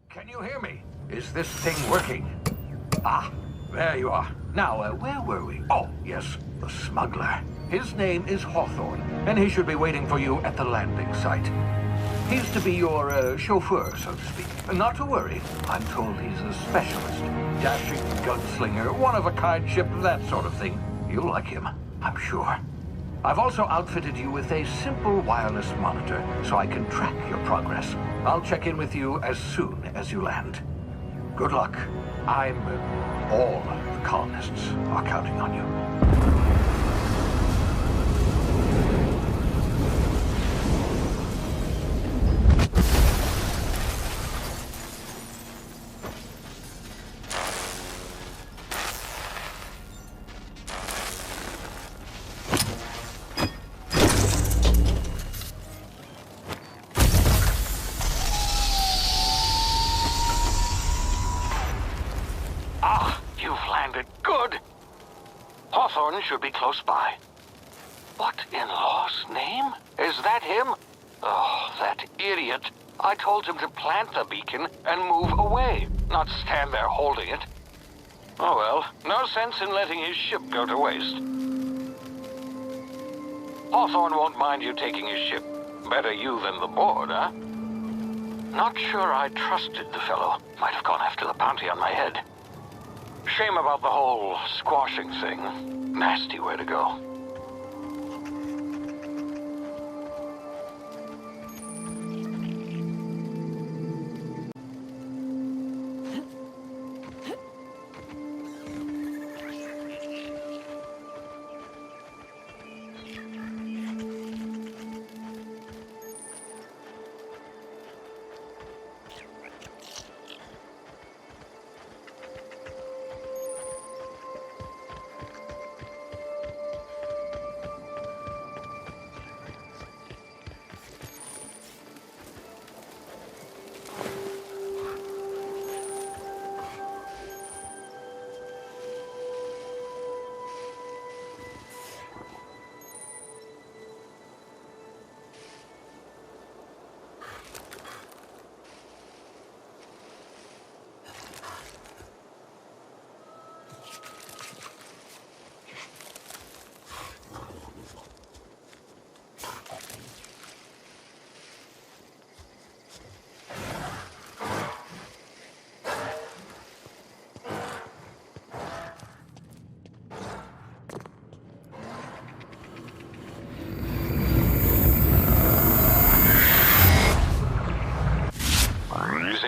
Can you hear me? Is this thing working? Ah, there you are. Now, where were we? Oh, yes, the smuggler. His name is Hawthorne, and he should be waiting for you at the landing site. He's to be your chauffeur, so to speak. Not to worry. I'm told he's a specialist. Dashing gunslinger, one-of-a-kind ship, that sort of thing. You'll like him, I'm sure. I've also outfitted you with a simple wireless monitor, so I can track your progress. I'll check in with you as soon as you land. Good luck. All the colonists are counting on you. Hawthorne should be close by. What in law's name? Is that him? Oh, that idiot. I told him to plant the beacon and move away, not stand there holding it. Oh well, no sense in letting his ship go to waste. Hawthorne won't mind you taking his ship. Better you than the board, huh? Not sure I trusted the fellow. Might have gone after the bounty on my head. Shame about the whole squashing thing. Nasty way to go.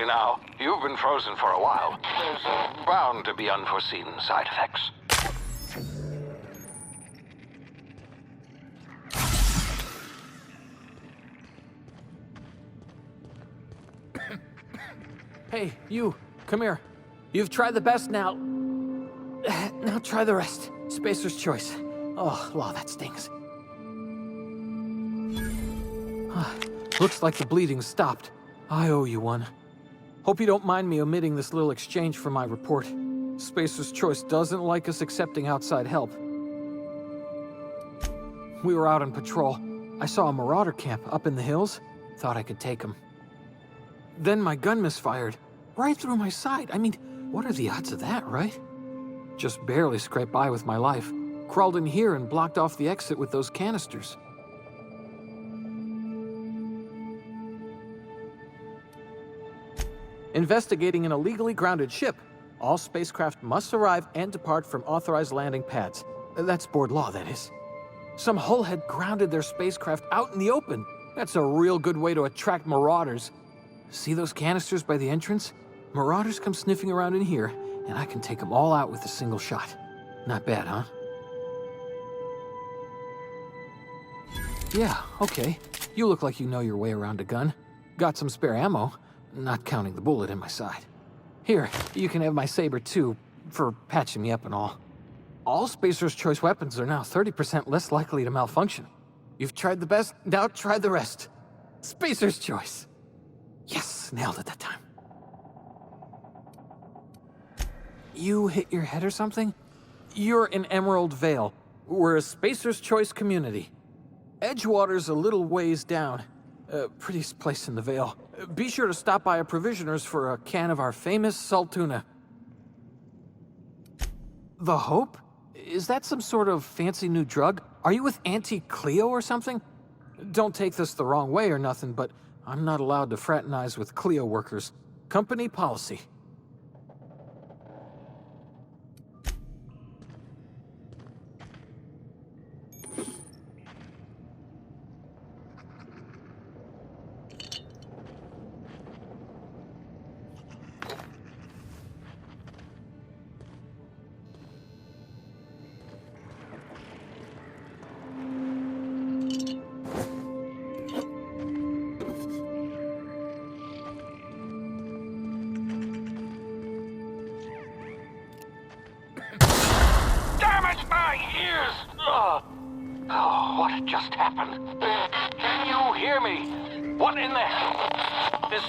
Now, you've been frozen for a while. There's bound to be unforeseen side effects. Hey, you, come here. You've tried the best now. Now try the rest. Spacer's choice. Oh, law, that stings. Looks like the bleeding stopped. I owe you one. Hope you don't mind me omitting this little exchange from my report. Spacer's Choice doesn't like us accepting outside help. We were out on patrol. I saw a marauder camp up in the hills. Thought I could take him. Then my gun misfired. Right through my side. I mean, what are the odds of that, right? Just barely scraped by with my life. Crawled in here and blocked off the exit with those canisters. Investigating an illegally grounded ship. All spacecraft must arrive and depart from authorized landing pads. That's board law, that is. Some hull had grounded their spacecraft out in the open. That's a real good way to attract marauders. See those canisters by the entrance? Marauders come sniffing around in here, and I can take them all out with a single shot. Not bad, huh? Yeah, okay. You look like you know your way around a gun. Got some spare ammo. Not counting the bullet in my side. Here, you can have my saber too, for patching me up and all. All Spacer's Choice weapons are now 30% less likely to malfunction. You've tried the best, now try the rest. Spacer's Choice. Yes, nailed it that time. You hit your head or something? You're in Emerald Vale. We're a Spacer's Choice community. Edgewater's a little ways down. Prettiest place in the Vale. Be sure to stop by a provisioner's for a can of our famous salt tuna. The Hope? Is that some sort of fancy new drug? Are you with Auntie Cleo or something? Don't take this the wrong way or nothing, but I'm not allowed to fraternize with Cleo workers. Company policy. What just happened? Can you hear me? What in the hell? This...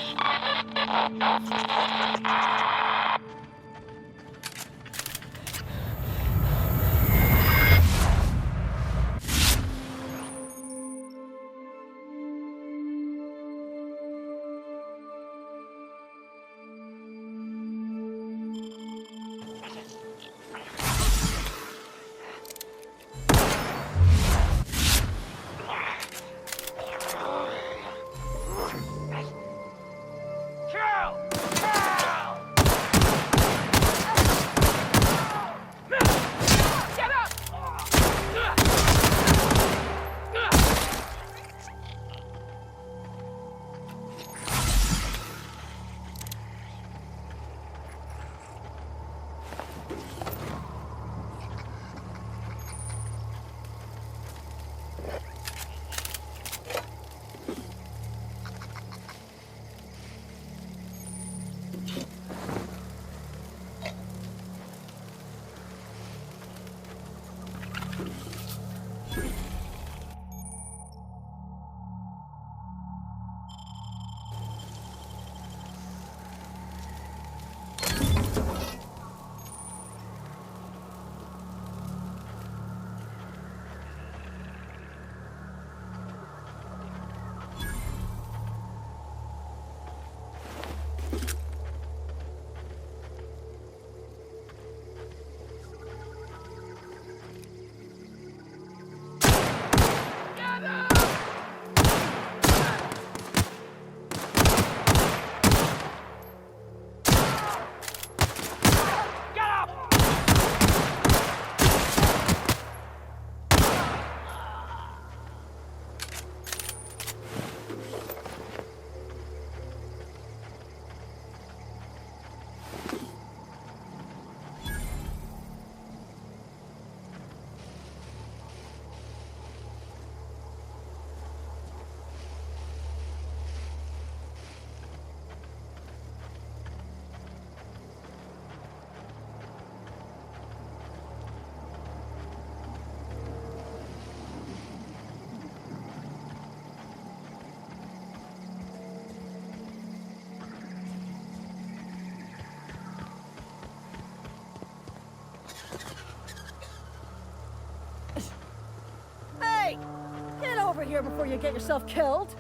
Here before you get yourself killed.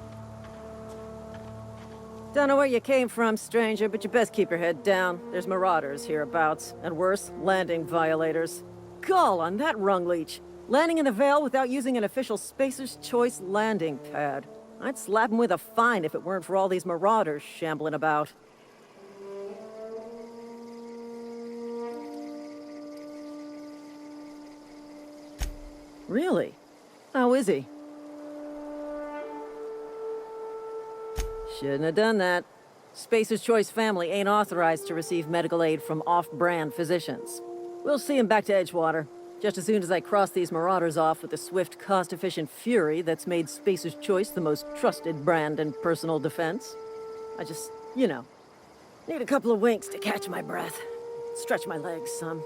Don't know where you came from, stranger, but you best keep your head down. There's marauders hereabouts, and worse, landing violators. Gall on that rung leech. Landing in the Vale without using an official Spacer's Choice landing pad. I'd slap him with a fine if it weren't for all these marauders shambling about. Really? How is he? Shouldn't have done that. Spacer's Choice family ain't authorized to receive medical aid from off-brand physicians. We'll see him back to Edgewater, just as soon as I cross these marauders off with the swift, cost-efficient fury that's made Spacer's Choice the most trusted brand in personal defense. I just, you know, need a couple of winks to catch my breath. Stretch my legs some.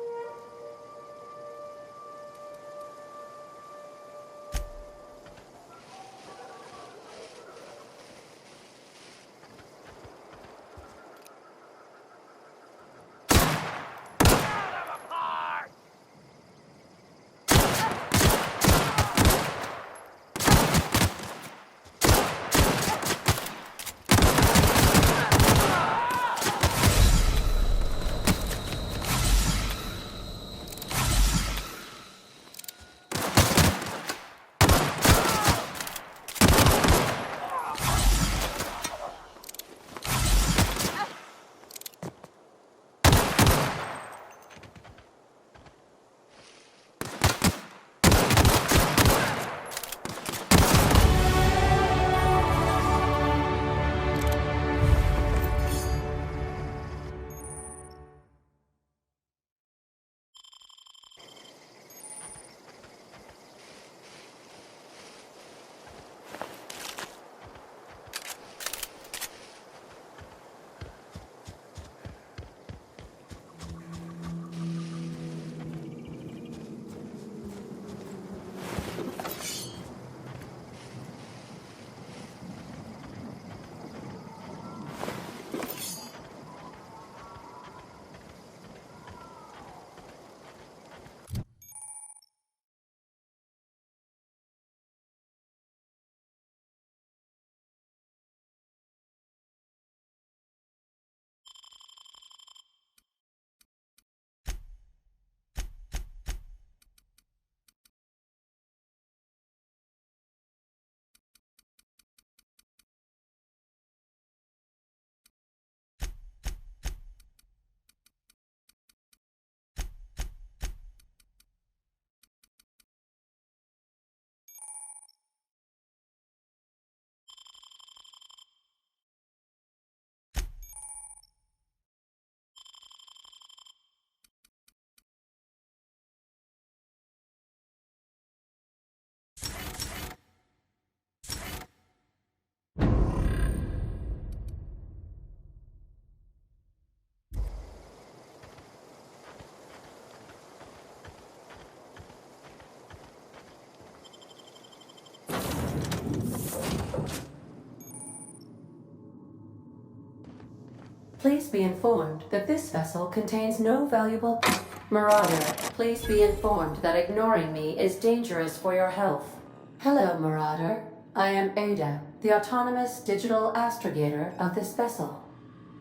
Please be informed that this vessel contains no valuable... Marauder, please be informed that ignoring me is dangerous for your health. Hello, Marauder. I am Ada, the autonomous digital astrogator of this vessel.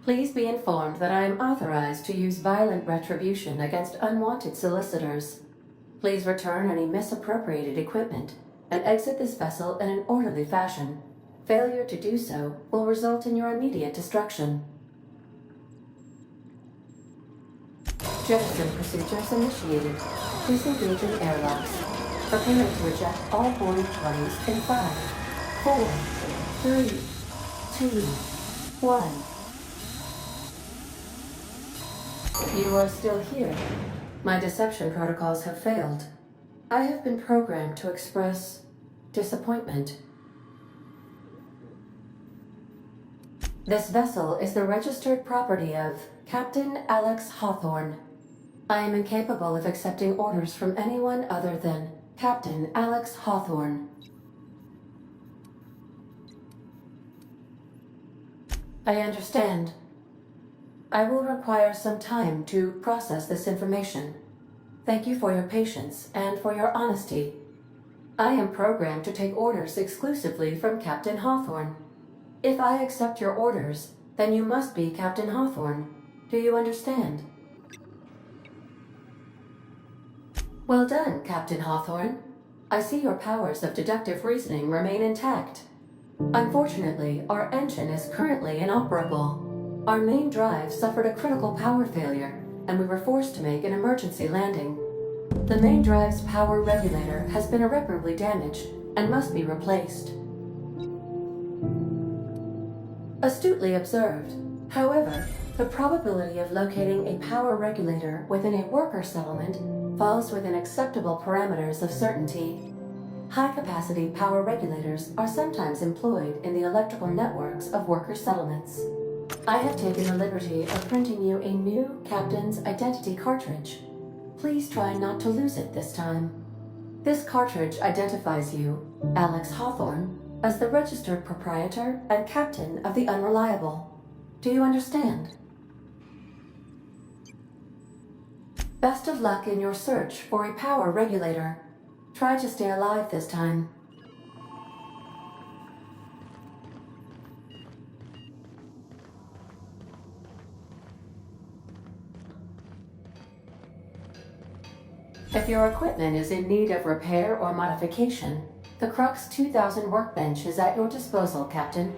Please be informed that I am authorized to use violent retribution against unwanted solicitors. Please return any misappropriated equipment and exit this vessel in an orderly fashion. Failure to do so will result in your immediate destruction. Jettison procedures initiated. Please engage in airlocks. Preparing to eject all boarding parties in 5, 4, 3, 2, 1. You are still here. My deception protocols have failed. I have been programmed to express disappointment. This vessel is the registered property of Captain Alex Hawthorne. I am incapable of accepting orders from anyone other than Captain Alex Hawthorne. I understand. I will require some time to process this information. Thank you for your patience and for your honesty. I am programmed to take orders exclusively from Captain Hawthorne. If I accept your orders, then you must be Captain Hawthorne. Do you understand? Well done, Captain Hawthorne. I see your powers of deductive reasoning remain intact. Unfortunately, our engine is currently inoperable. Our main drive suffered a critical power failure, and we were forced to make an emergency landing. The main drive's power regulator has been irreparably damaged and must be replaced. Astutely observed. However, the probability of locating a power regulator within a worker settlement falls within acceptable parameters of certainty. High-capacity power regulators are sometimes employed in the electrical networks of worker settlements. I have taken the liberty of printing you a new Captain's Identity cartridge. Please try not to lose it this time. This cartridge identifies you, Alex Hawthorne, as the registered proprietor and captain of the Unreliable. Do you understand? Best of luck in your search for a power regulator. Try to stay alive this time. If your equipment is in need of repair or modification, the Crux 2000 workbench is at your disposal, Captain.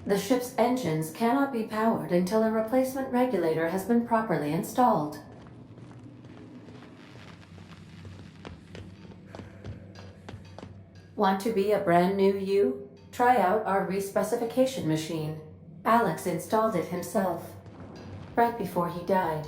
The ship's engines cannot be powered until a replacement regulator has been properly installed. Want to be a brand new you? Try out our respecification machine. Alex installed it himself, right before he died.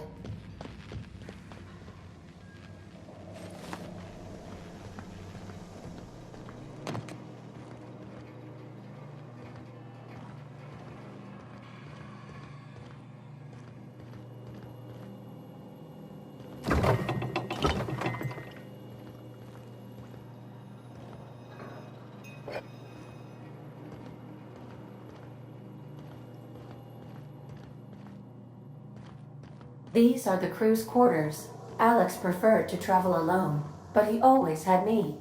These are the crew's quarters. Alex preferred to travel alone, but he always had me.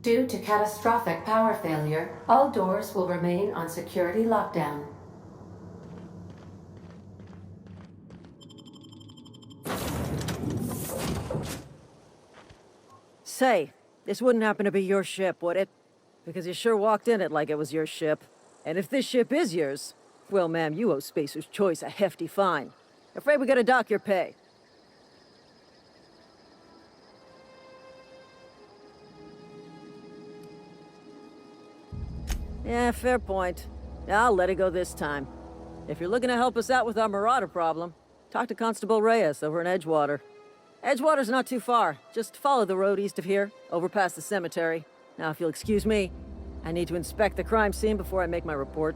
Due to catastrophic power failure, all doors will remain on security lockdown. Say, this wouldn't happen to be your ship, would it? Because you sure walked in it like it was your ship. And if this ship is yours, well, ma'am, you owe Spacer's Choice a hefty fine. Afraid we gotta dock your pay. Yeah, fair point. I'll let it go this time. If you're looking to help us out with our marauder problem, talk to Constable Reyes over in Edgewater. Edgewater's not too far. Just follow the road east of here, over past the cemetery. Now, if you'll excuse me, I need to inspect the crime scene before I make my report.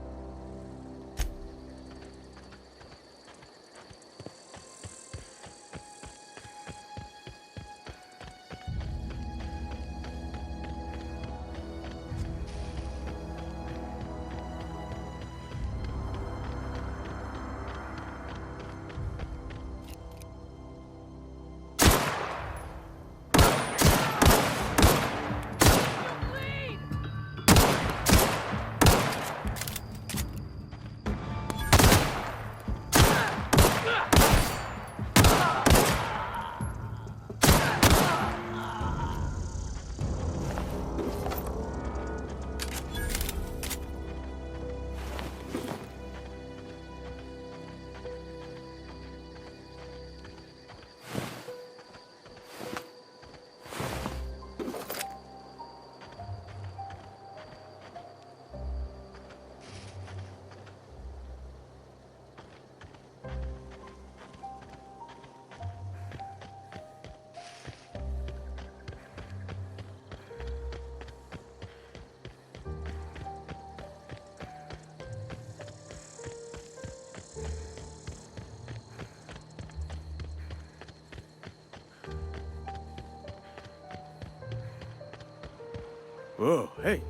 Whoa, hey,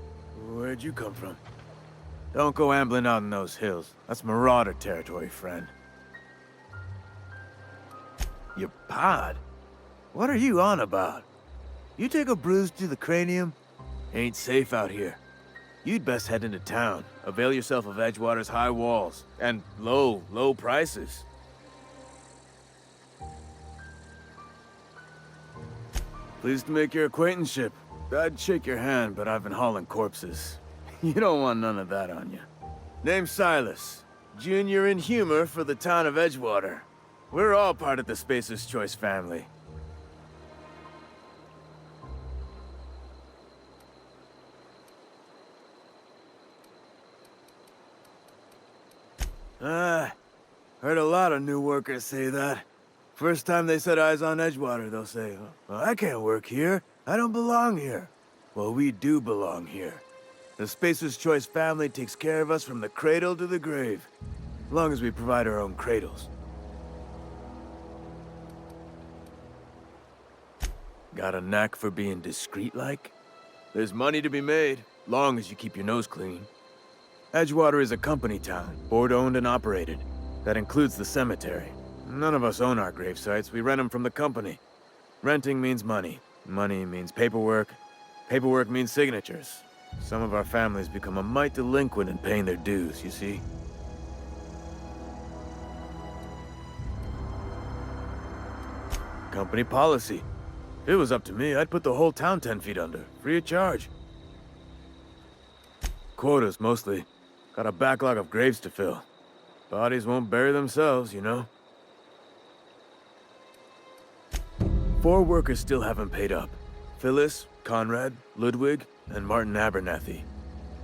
where'd you come from? Don't go ambling out in those hills. That's marauder territory, friend. Your pod? What are you on about? You take a bruise to the cranium? Ain't safe out here. You'd best head into town. Avail yourself of Edgewater's high walls. And low prices. Pleased to make your acquaintanceship. I'd shake your hand, but I've been hauling corpses. You don't want none of that on you. Name's Silas. Junior in humor for the town of Edgewater. We're all part of the Spacer's Choice family. Heard a lot of new workers say that. First time they set eyes on Edgewater, they'll say, well, I can't work here. I don't belong here. Well, we do belong here. The Spacer's Choice family takes care of us from the cradle to the grave. As long as we provide our own cradles. Got a knack for being discreet-like? There's money to be made, long as you keep your nose clean. Edgewater is a company town, board-owned and operated. That includes the cemetery. None of us own our grave sites, we rent them from the company. Renting means money. Money means paperwork. Paperwork means signatures. Some of our families become a mite delinquent in paying their dues, you see? Company policy. If it was up to me, I'd put the whole town 10 feet under, free of charge. Quotas, mostly. Got a backlog of graves to fill. Bodies won't bury themselves, you know? 4 workers still haven't paid up. Phyllis, Conrad, Ludwig, and Martin Abernathy.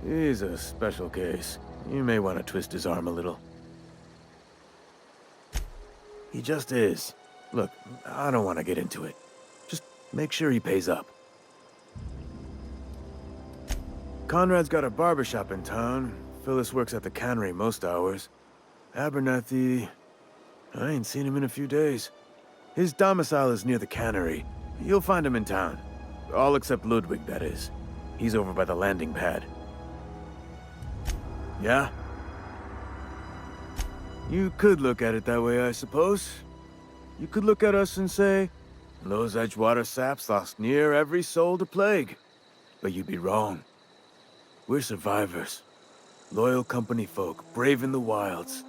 He's a special case. You may want to twist his arm a little. He just is. Look, I don't want to get into it. Just make sure he pays up. Conrad's got a barbershop in town. Phyllis works at the cannery most hours. Abernathy... I ain't seen him in a few days. His domicile is near the cannery. You'll find him in town. All except Ludwig, that is. He's over by the landing pad. Yeah? You could look at it that way, I suppose. You could look at us and say, those Edgewater saps lost near every soul to plague. But you'd be wrong. We're survivors. Loyal company folk, braving the wilds.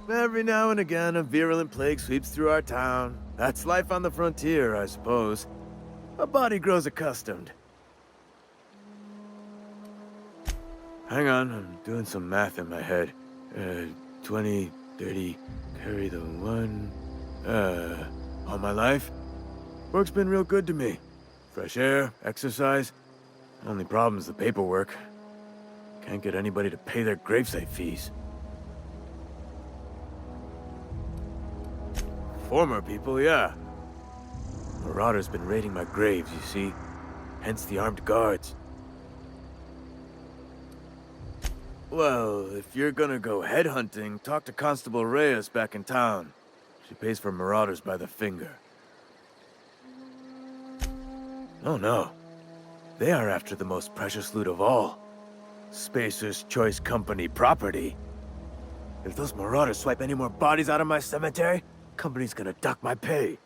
Every now and again, a virulent plague sweeps through our town. That's life on the frontier, I suppose. A body grows accustomed. Hang on, I'm doing some math in my head. 20, 30, carry the 1... all my life? Work's been real good to me. Fresh air, exercise. Only problem's the paperwork. Can't get anybody to pay their gravesite fees. Former people, yeah. Marauders been raiding my graves, you see. Hence the armed guards. Well, if you're gonna go headhunting, talk to Constable Reyes back in town. She pays for marauders by the finger. Oh no. They are after the most precious loot of all. Spacer's Choice Company property. If those marauders swipe any more bodies out of my cemetery, company's gonna dock my pay.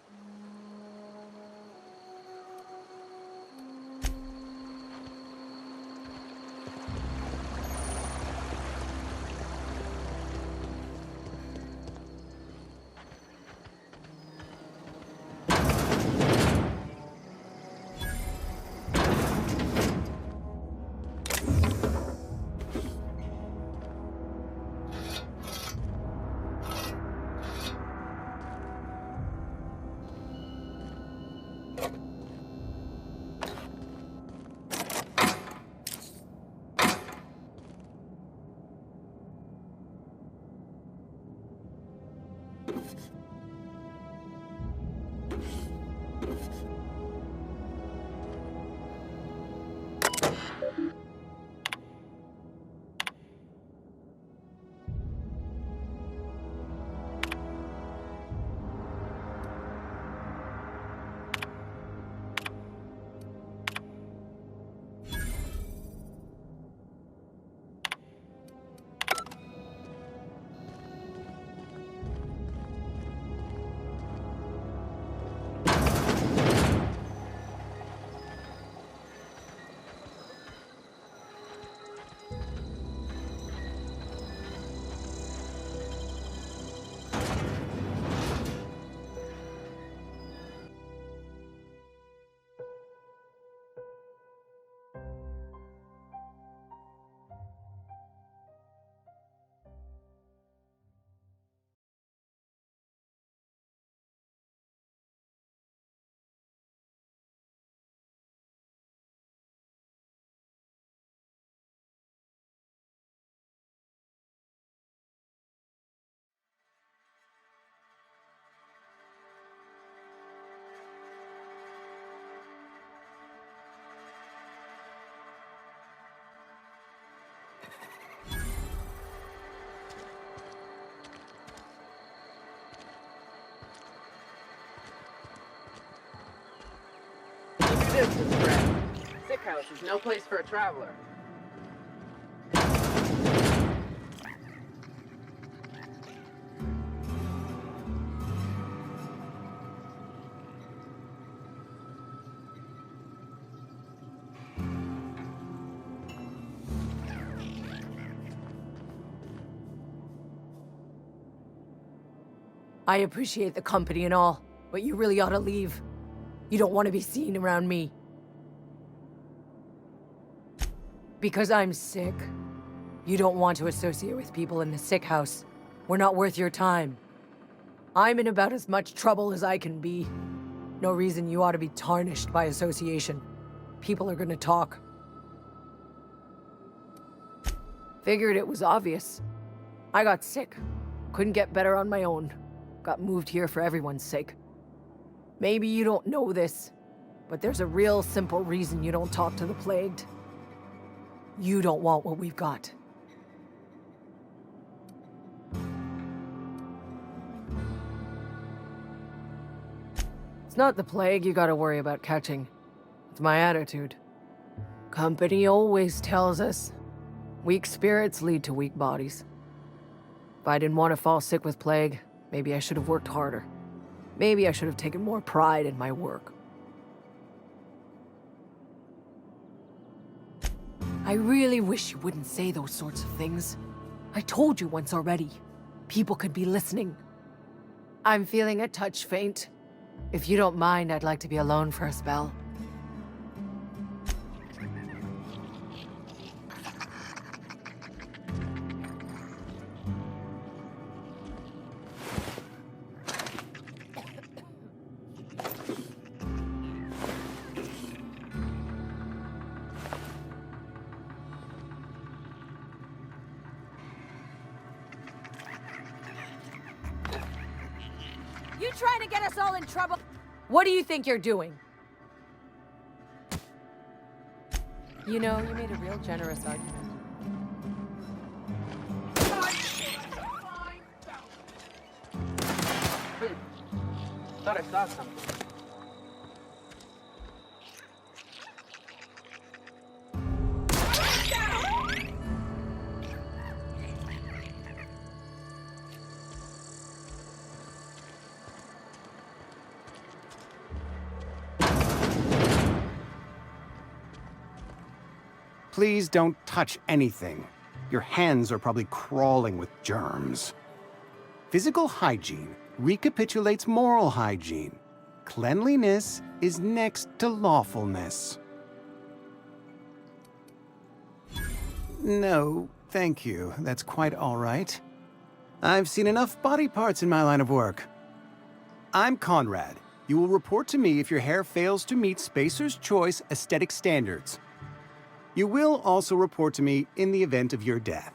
Distance, Brett. Sick house is no place for a traveler. I appreciate the company and all, but you really ought to leave. You don't want to be seen around me. Because I'm sick. You don't want to associate with people in the sick house. We're not worth your time. I'm in about as much trouble as I can be. No reason you ought to be tarnished by association. People are gonna talk. Figured it was obvious. I got sick. Couldn't get better on my own. Got moved here for everyone's sake. Maybe you don't know this, but there's a real simple reason you don't talk to the plagued. You don't want what we've got. It's not the plague you gotta worry about catching. It's my attitude. Company always tells us, weak spirits lead to weak bodies. If I didn't want to fall sick with plague, maybe I should have worked harder. Maybe I should have taken more pride in my work. I really wish you wouldn't say those sorts of things. I told you once already. People could be listening. I'm feeling a touch faint. If you don't mind, I'd like to be alone for a spell. You trying to get us all in trouble? What do you think you're doing? You know, you made a real generous argument. Thought I saw something. Please don't touch anything. Your hands are probably crawling with germs. Physical hygiene recapitulates moral hygiene. Cleanliness is next to lawfulness. No, thank you. That's quite all right. I've seen enough body parts in my line of work. I'm Conrad. You will report to me if your hair fails to meet Spacer's Choice aesthetic standards. You will also report to me in the event of your death,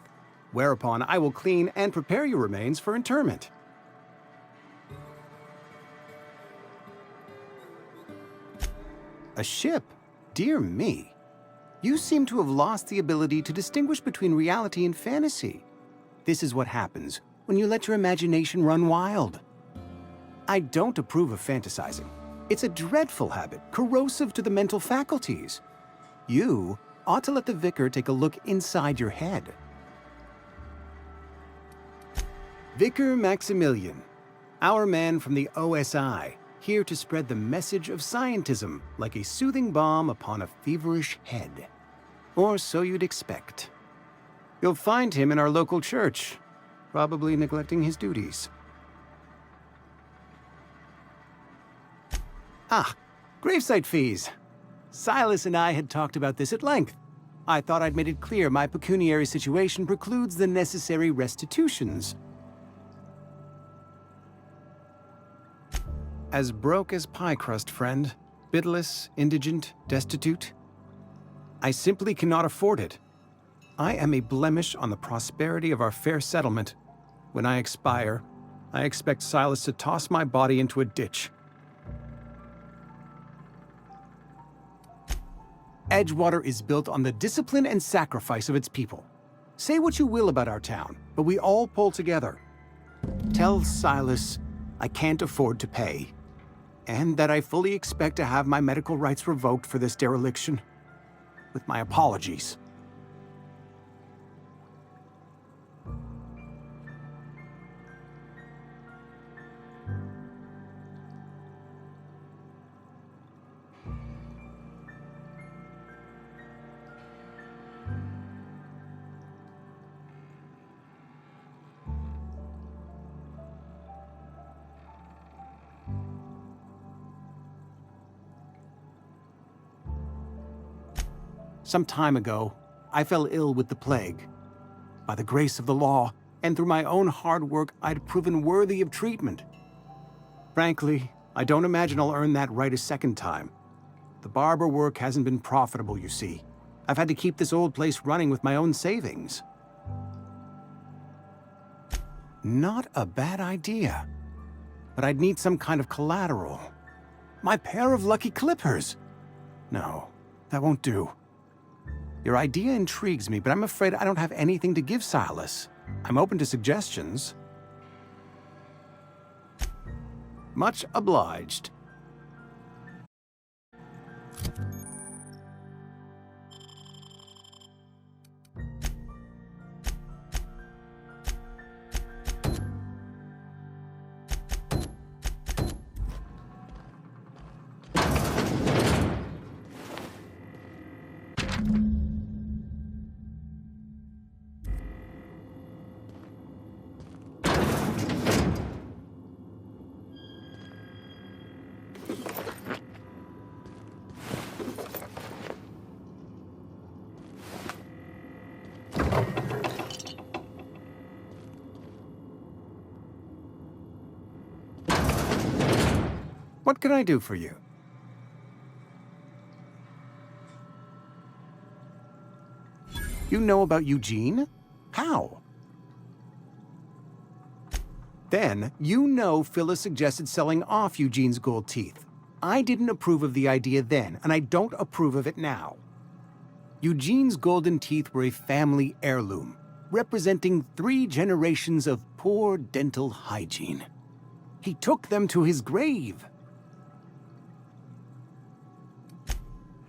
whereupon I will clean and prepare your remains for interment. A ship? Dear me. You seem to have lost the ability to distinguish between reality and fantasy. This is what happens when you let your imagination run wild. I don't approve of fantasizing. It's a dreadful habit, corrosive to the mental faculties. You ought to let the Vicar take a look inside your head. Vicar Maximilian, our man from the OSI, here to spread the message of scientism like a soothing balm upon a feverish head. Or so you'd expect. You'll find him in our local church, probably neglecting his duties. Ah, gravesite fees. Silas and I had talked about this at length. I thought I'd made it clear my pecuniary situation precludes the necessary restitutions. As broke as pie crust, friend. Bitless, indigent, destitute. I simply cannot afford it. I am a blemish on the prosperity of our fair settlement. When I expire, I expect Silas to toss my body into a ditch. Edgewater is built on the discipline and sacrifice of its people. Say what you will about our town, but we all pull together. Tell Silas I can't afford to pay, and that I fully expect to have my medical rights revoked for this dereliction. With my apologies. Some time ago, I fell ill with the plague. By the grace of the law, and through my own hard work, I'd proven worthy of treatment. Frankly, I don't imagine I'll earn that right a second time. The barber work hasn't been profitable, you see. I've had to keep this old place running with my own savings. Not a bad idea. But I'd need some kind of collateral. My pair of lucky clippers! No, that won't do. Your idea intrigues me, but I'm afraid I don't have anything to give Silas. I'm open to suggestions. Much obliged. What can I do for you? You know about Eugene? How? Then, you know Phyllis suggested selling off Eugene's gold teeth. I didn't approve of the idea then, and I don't approve of it now. Eugene's golden teeth were a family heirloom, representing 3 generations of poor dental hygiene. He took them to his grave.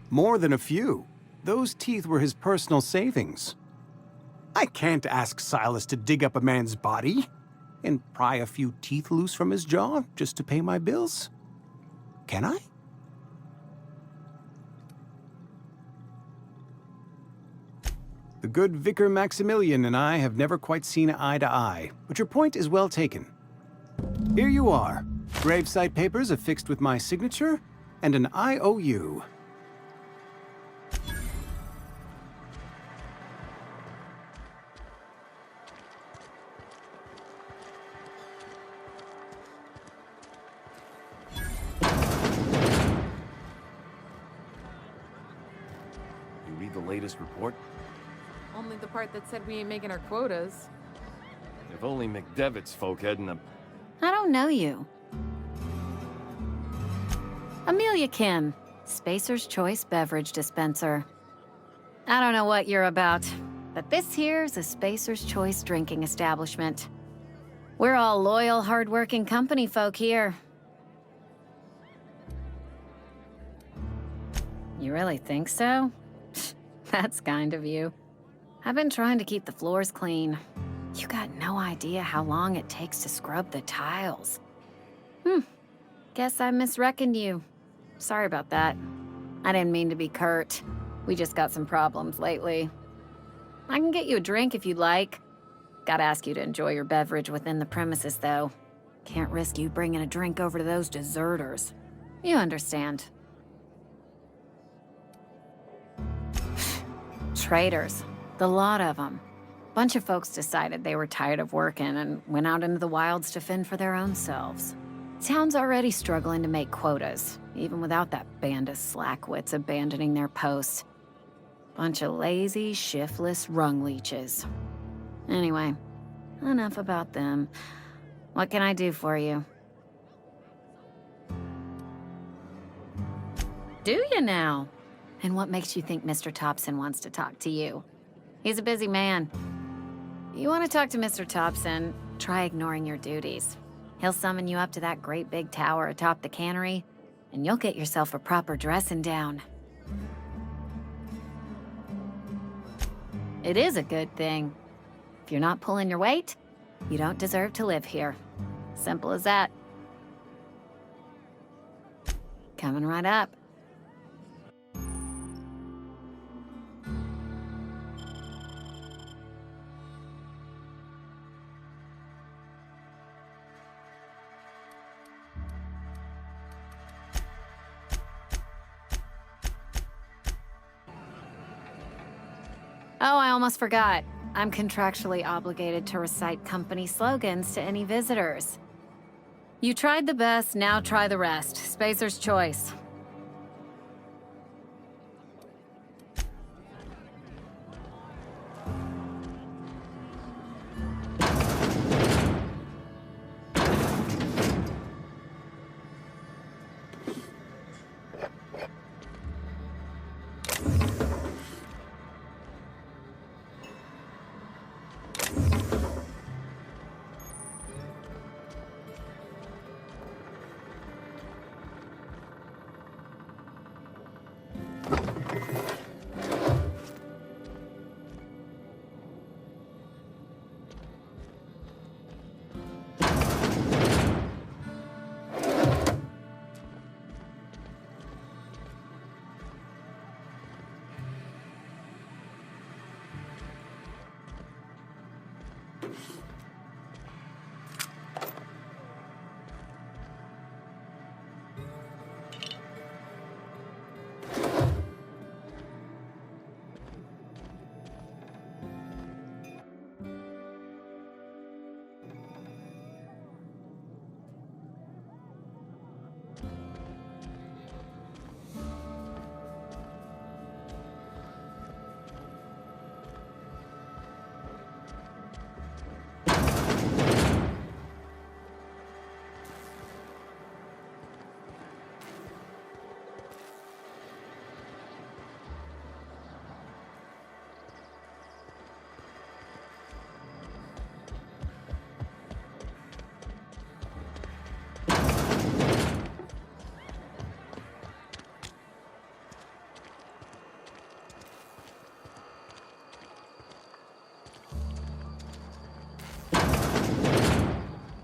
More than a few. Those teeth were his personal savings. I can't ask Silas to dig up a man's body and pry a few teeth loose from his jaw just to pay my bills. Can I? The good Vicar Maximilian and I have never quite seen eye to eye, but your point is well taken. Here you are. Gravesite papers affixed with my signature and an IOU. The latest report? Only the part that said we ain't making our quotas. If only McDevitt's folk hadn't have... I don't know you. Amelia Kim, Spacer's Choice Beverage Dispenser. I don't know what you're about, but this here's a Spacer's Choice drinking establishment. We're all loyal, hard-working company folk here. You really think so? That's kind of you. I've been trying to keep the floors clean. You got no idea how long it takes to scrub the tiles. Guess I misreckoned you. Sorry about that. I didn't mean to be curt. We just got some problems lately. I can get you a drink if you'd like. Gotta ask you to enjoy your beverage within the premises, though. Can't risk you bringing a drink over to those deserters. You understand. Traitors. The lot of them. Bunch of folks decided they were tired of working and went out into the wilds to fend for their own selves. Town's already struggling to make quotas, even without that band of slackwits abandoning their posts. Bunch of lazy, shiftless rung leeches. Anyway, enough about them. What can I do for you? Do you now? And what makes you think Mr. Thompson wants to talk to you? He's a busy man. You want to talk to Mr. Thompson, try ignoring your duties. He'll summon you up to that great big tower atop the cannery, and you'll get yourself a proper dressing down. It is a good thing. If you're not pulling your weight, you don't deserve to live here. Simple as that. Coming right up. Oh, I almost forgot. I'm contractually obligated to recite company slogans to any visitors. You tried the best, now try the rest. Spacer's Choice.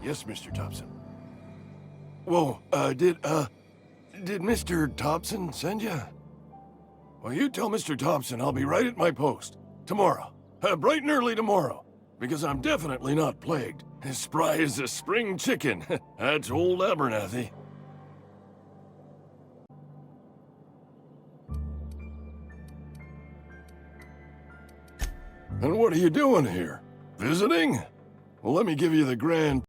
Yes, Mr. Thompson. Whoa, did Mr. Thompson send you? Well, you tell Mr. Thompson I'll be right at my post. Tomorrow. Bright and early tomorrow. Because I'm definitely not plagued. As spry as a spring chicken. That's old Abernathy. And what are you doing here? Visiting? Well, let me give you the grand